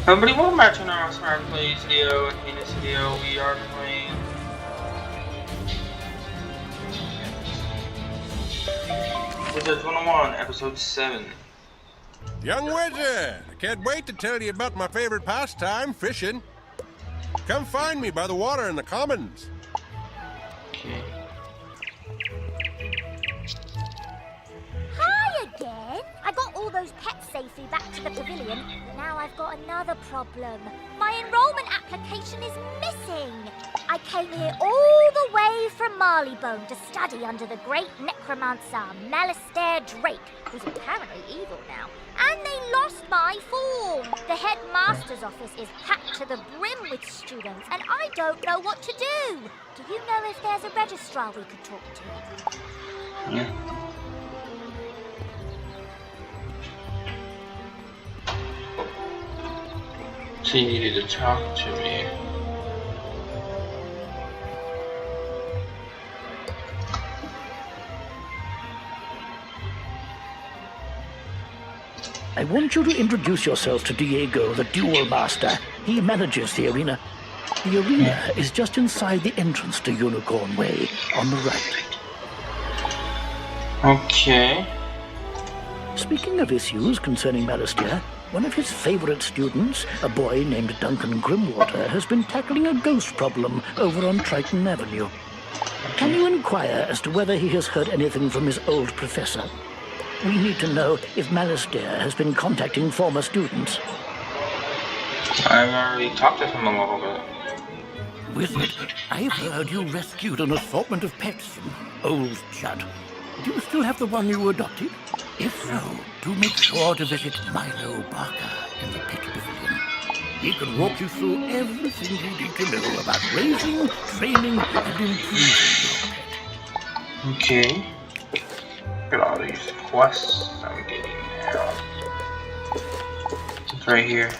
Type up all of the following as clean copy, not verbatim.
Everybody, welcome back to another Smart Plays video. In this video, we are playing Wizard101, episode 7. Young Wizard, I can't wait to tell you about my favorite pastime, fishing. Come find me by the water in the commons. Okay. Hi again! I got all those pets safely back to the pavilion, but now I've got another problem. My enrollment application is missing. I came here all the way from Marleybone to study under the great necromancer Malistaire Drake, who's apparently evil now. And they lost my form. The headmaster's office is packed to the brim with students, and I don't know what to do. Do you know if there's a registrar we could talk to? Yeah. So you needed to talk to me. I want you to introduce yourself to Diego, the duel master. He manages the arena. The arena is just inside the entrance to Unicorn Way, on the right. Okay. Speaking of issues concerning Malistaire, one of his favorite students, a boy named Duncan Grimwater, has been tackling a ghost problem over on Triton Avenue. Can you inquire as to whether he has heard anything from his old professor? We need to know if Malistaire has been contacting former students. I've already talked to him a little bit. Wizard, I've heard you rescued an assortment of pets from old Judd. Do you still have the one you adopted? If so, do make sure to visit Milo Barker in the pet pavilion. He can walk you through everything you need to know about raising, training, and improving your pet. Okay. Look at all these quests I'm getting now. It's right here.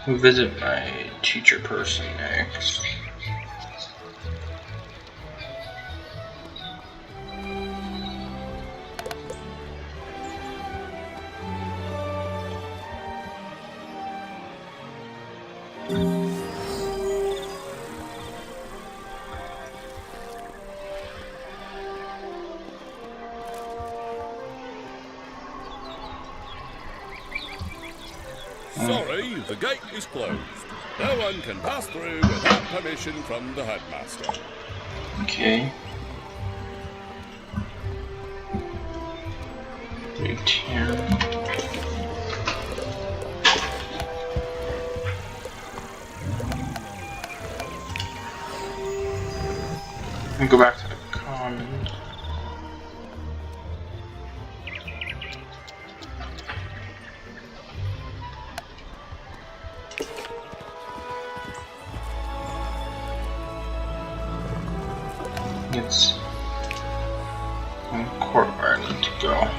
Visit my teacher person next. Sorry, the gate is closed. No one can pass through without permission from the headmaster. Okay. Right here. And go back to the commons. It's one court where I need to go.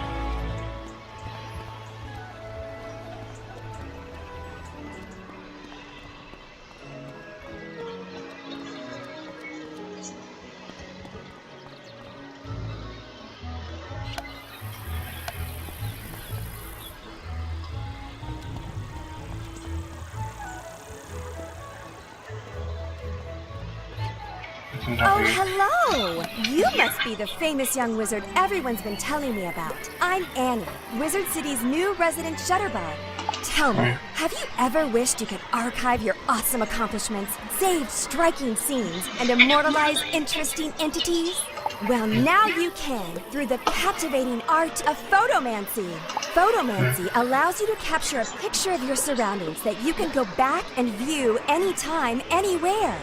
Oh, hello! You must be the famous young wizard everyone's been telling me about. I'm Annie, Wizard City's new resident shutterbug. Tell me, have you ever wished you could archive your awesome accomplishments, save striking scenes, and immortalize interesting entities? Well, now you can through the captivating art of photomancy. Photomancy allows you to capture a picture of your surroundings that you can go back and view anytime, anywhere.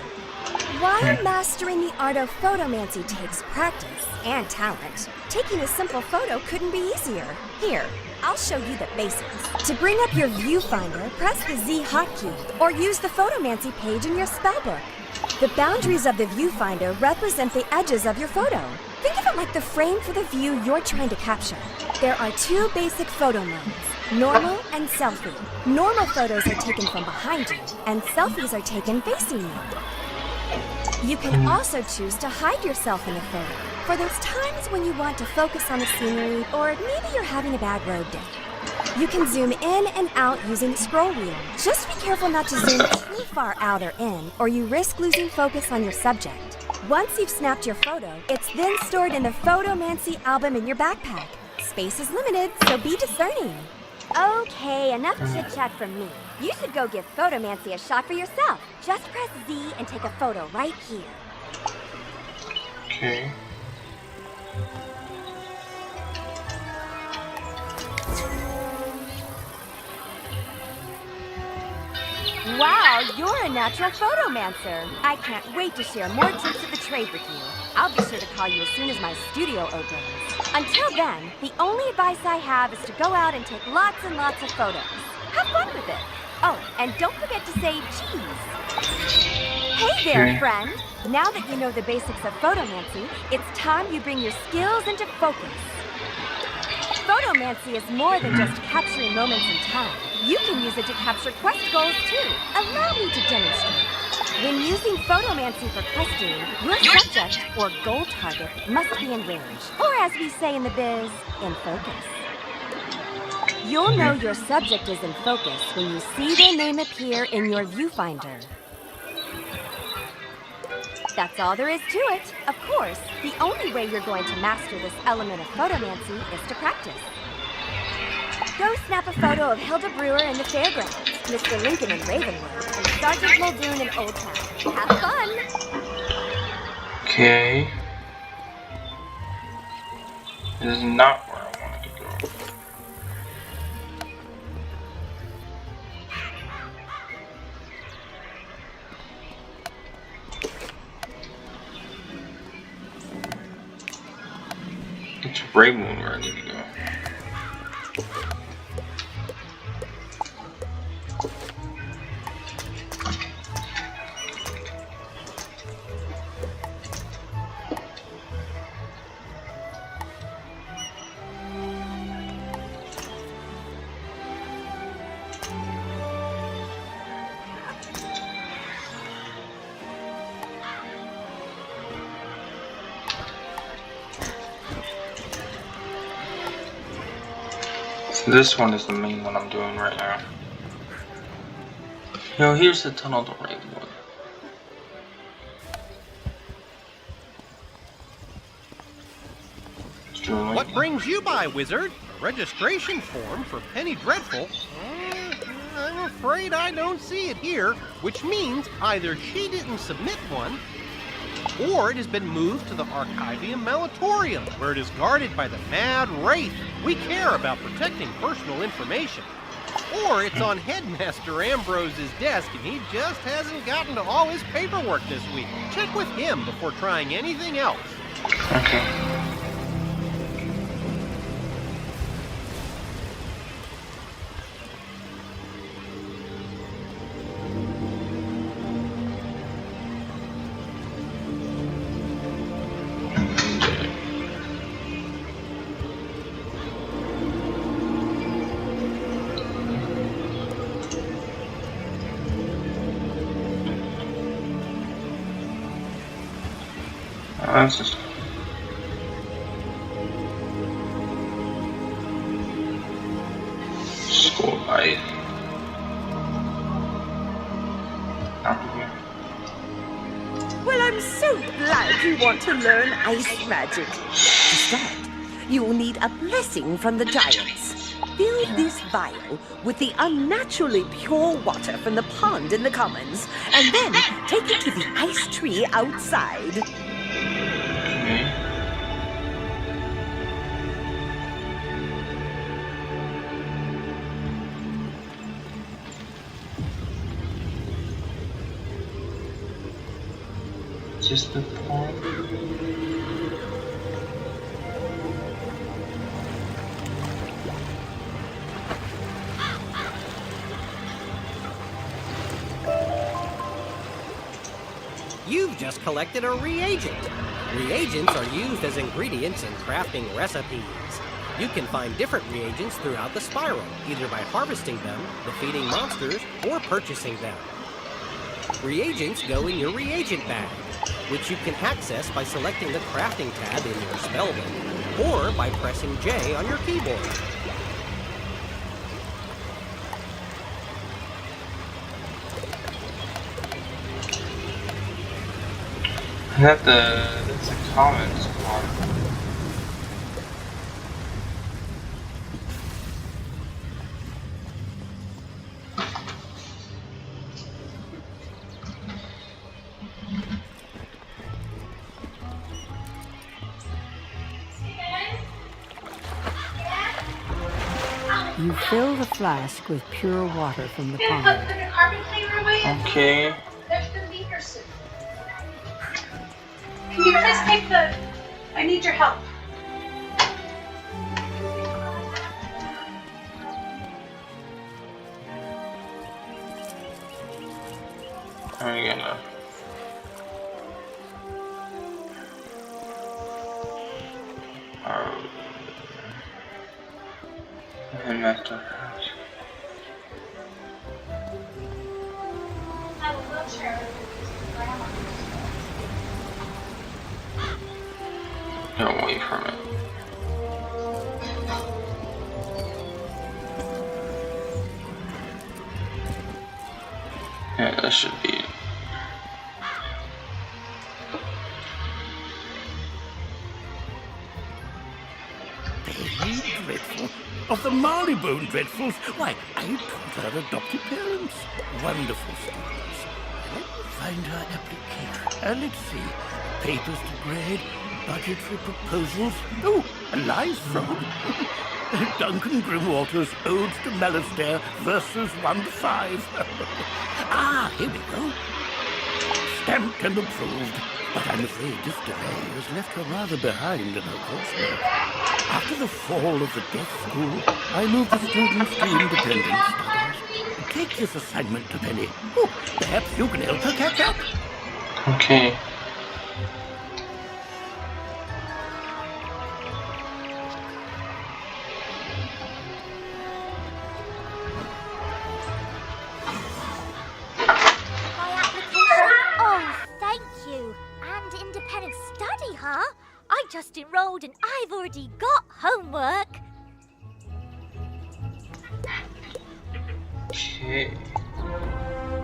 While mastering the art of photomancy takes practice and talent, taking a simple photo couldn't be easier. Here, I'll show you the basics. To bring up your viewfinder, press the Z hotkey or use the photomancy page in your spellbook. The boundaries of the viewfinder represent the edges of your photo. Think of it like the frame for the view you're trying to capture. There are two basic photo modes, normal and selfie. Normal photos are taken from behind you, and selfies are taken facing you. You can also choose to hide yourself in the photo for those times when you want to focus on the scenery or maybe you're having a bad road day. You can zoom in and out using the scroll wheel. Just be careful not to zoom too far out or in, or you risk losing focus on your subject. Once you've snapped your photo, it's then stored in the Photomancy album in your backpack. Space is limited, so be discerning. Okay, enough chit-chat from me. You should go give Photomancy a shot for yourself. Just press Z and take a photo right here. Okay. Wow, you're a natural photomancer. I can't wait to share more tricks of the trade with you. I'll be sure to call you as soon as my studio opens. Until then, the only advice I have is to go out and take lots and lots of photos. Have fun with it. Oh, and don't forget to say cheese. Hey there, friend. Now that you know the basics of photomancy, it's time you bring your skills into focus. Photomancy is more than just capturing moments in time. You can use it to capture quest goals too. Allow me to demonstrate. When using Photomancy for questing, your subject, or goal target, must be in range. Or as we say in the biz, in focus. You'll know your subject is in focus when you see their name appear in your viewfinder. That's all there is to it. Of course, the only way you're going to master this element of photomancy is to practice. Go snap a photo of Hilda Brewer in the fairgrounds, Mr. Lincoln in Ravenwood, and Sergeant Muldoon in Old Town. Have fun! Okay. This is not where I wanted to go. It's Ravenwood where I need to go. This one is the main one I'm doing right now. Yo, here's the tunnel to Ravenwood. What brings you by, Wizard? A registration form for Penny Dreadful? I'm afraid I don't see it here, which means either she didn't submit one, or it has been moved to the Archivium Malatorium, where it is guarded by the Mad Wraith. We care about protecting personal information. Or it's on Headmaster Ambrose's desk and he just hasn't gotten to all his paperwork this week. Check with him before trying anything else. Okay. That's just school light. Well, I'm so glad you want to learn ice magic. To start, you will need a blessing from the giants. Fill this vial with the unnaturally pure water from the pond in the commons, and then take it to the ice tree outside. Just the pond. You've just collected a reagent. Reagents are used as ingredients in crafting recipes. You can find different reagents throughout the spiral, either by harvesting them, defeating monsters, or purchasing them. Reagents go in your reagent bag. which you can access by selecting the crafting tab in your spellbook, or by pressing J on your keyboard. That's the common spot. You fill the flask with pure water from the pond. Okay. There's the beaker soup. Can you please take the... I need your help. I'm gonna... Master House. I have a wheelchair. Get away from it. Yeah, that should be it. Very dreadful. Of the Marleybone Dreadfuls, why, I taught her adopted parents. Wonderful students. Let me find her application. Let's see. Papers to grade, budgetary proposals. Oh, a live frog. Duncan Grimwater's Odes to Malastare, verses 1 to 5. Ah, here we go. Stamped and approved. But I'm afraid this delay has left her rather behind in her coursework. After the fall of the deaf school, I moved the students to independent studies. Take this assignment to Penny. Oh, perhaps you can help her catch up. Okay. I just enrolled and I've already got homework. Okay.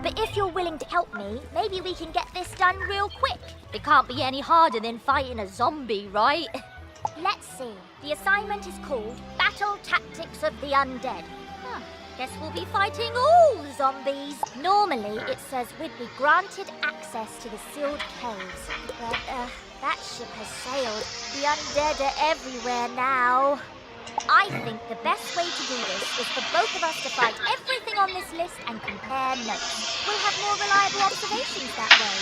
But if you're willing to help me, maybe we can get this done real quick. It can't be any harder than fighting a zombie, right? Let's see. The assignment is called Battle Tactics of the Undead. Guess we'll be fighting all the zombies. Normally, it says we'd be granted access to the sealed caves. But, that ship has sailed. The undead are everywhere now. I think the best way to do this is for both of us to fight everything on this list and compare notes. We'll have more reliable observations that way.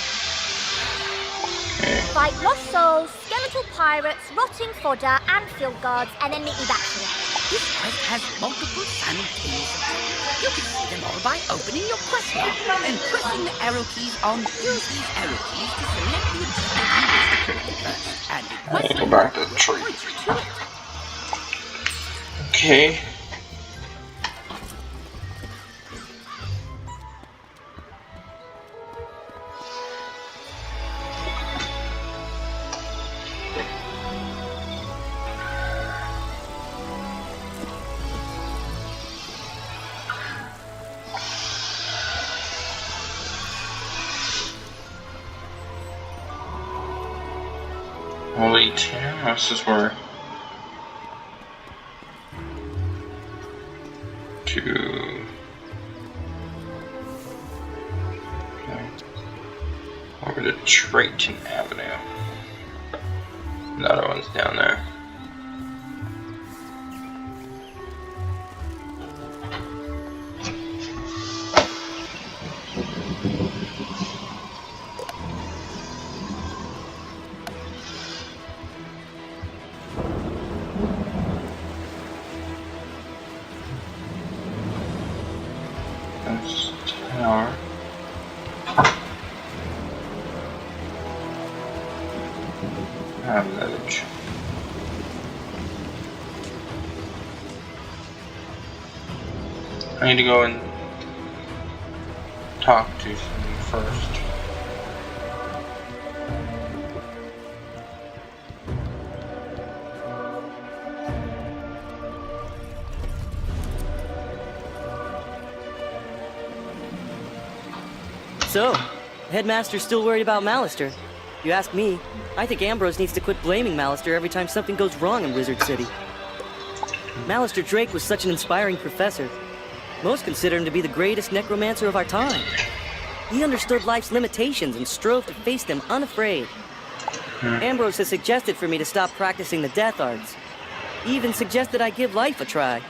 Fight lost souls, skeletal pirates, rotting fodder, and field guards, and then meet me back here. This quest has multiple simultaneous objectives. You can see them all by opening your quest log and pressing the arrow keys on. Use these arrow keys to select the objective you wish to complete first. And the quest Go back to the tree. Okay. Holy damn, this is where over to Drayton Avenue. Another one's down there. That's tower. Village. I need to go and talk to somebody first. so. The headmaster's still worried about Malister. If you ask me, I think Ambrose needs to quit blaming Malister every time something goes wrong in Wizard City. Malister Drake was such an inspiring professor. Most consider him to be the greatest necromancer of our time. He understood life's limitations and strove to face them unafraid. Ambrose has suggested for me to stop practicing the death arts. He even suggested I give life a try.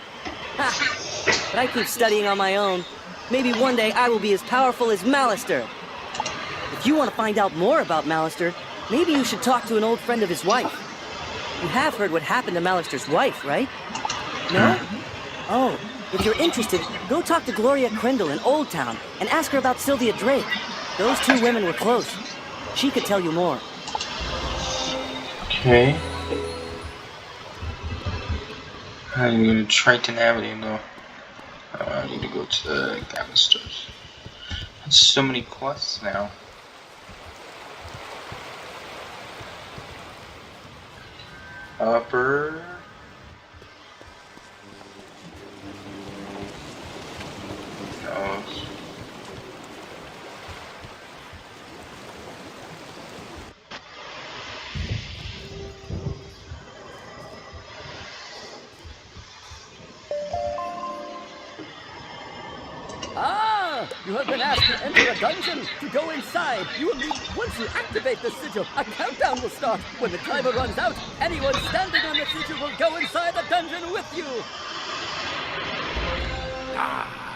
Ha! But I keep studying on my own. Maybe one day I will be as powerful as Malister. If you want to find out more about Malister, maybe you should talk to an old friend of his wife. You have heard what happened to Malister's wife, right? No? Oh, if you're interested, go talk to Gloria Crendel in Old Town and ask her about Sylvia Drake. Those two women were close. She could tell you more. Okay. I need to go to Triton Avenue though. I need to go to the Gangsters. There's so many quests now. Upper. No. Ah! You have been asked to enter a dungeon. To go inside, you will need, once you activate the sigil, a countdown will start. When the timer runs out, anyone standing on the sigil will go inside the dungeon with you.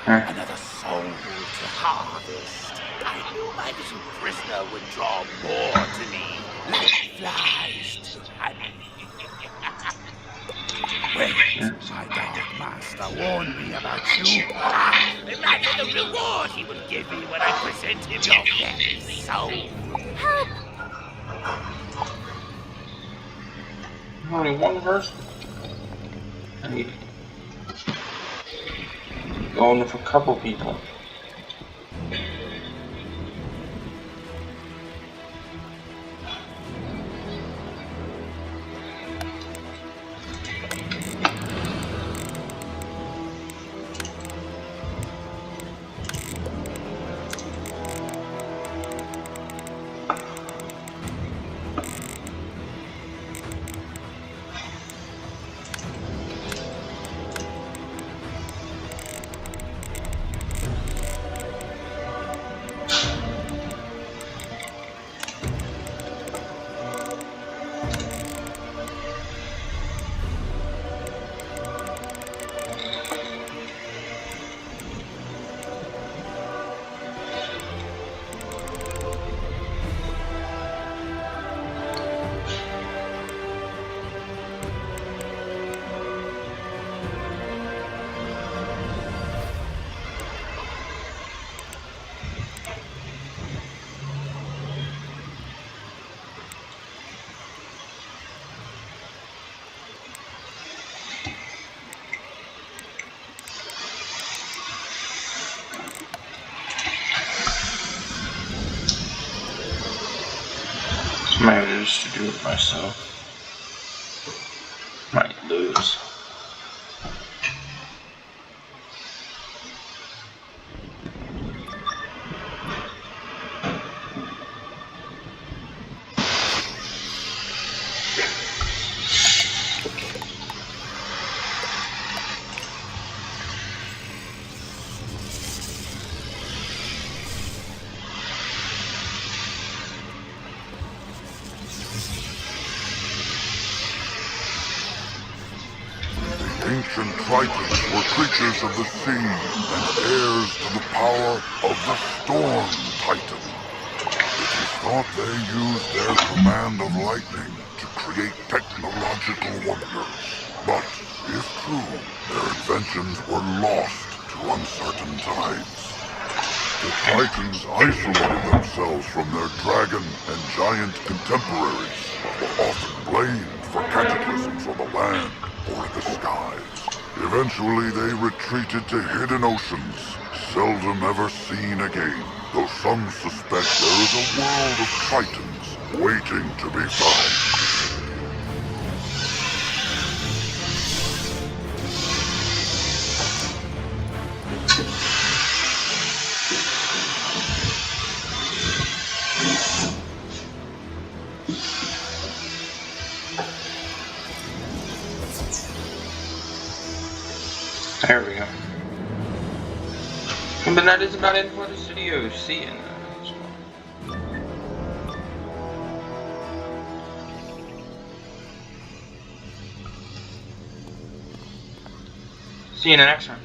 Another soul to harvest. I knew my little prisoner would draw more to me, like flies to honey. Wait, my dark master warned me about you. Imagine the reward he will give me when I present him your very soul. Help! Only one person. I need going for a couple people. Might lose to do it myself. Might lose. Ancient Tritons were creatures of the sea and heirs to the power of the Storm Titan. It is thought they used their command of lightning to create technological wonders. But, if true, their inventions were lost to uncertain tides. The Titans isolated themselves from their dragon and giant contemporaries, but were often blamed for cataclysms on the land or in the skies. Eventually they retreated to hidden oceans, seldom ever seen again, though some suspect there is a world of Tritons waiting to be found. There we go. But that is about it for this video. See you in the next one. See you in the next one.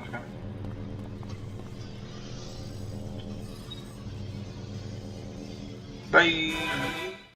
Okay. Bye.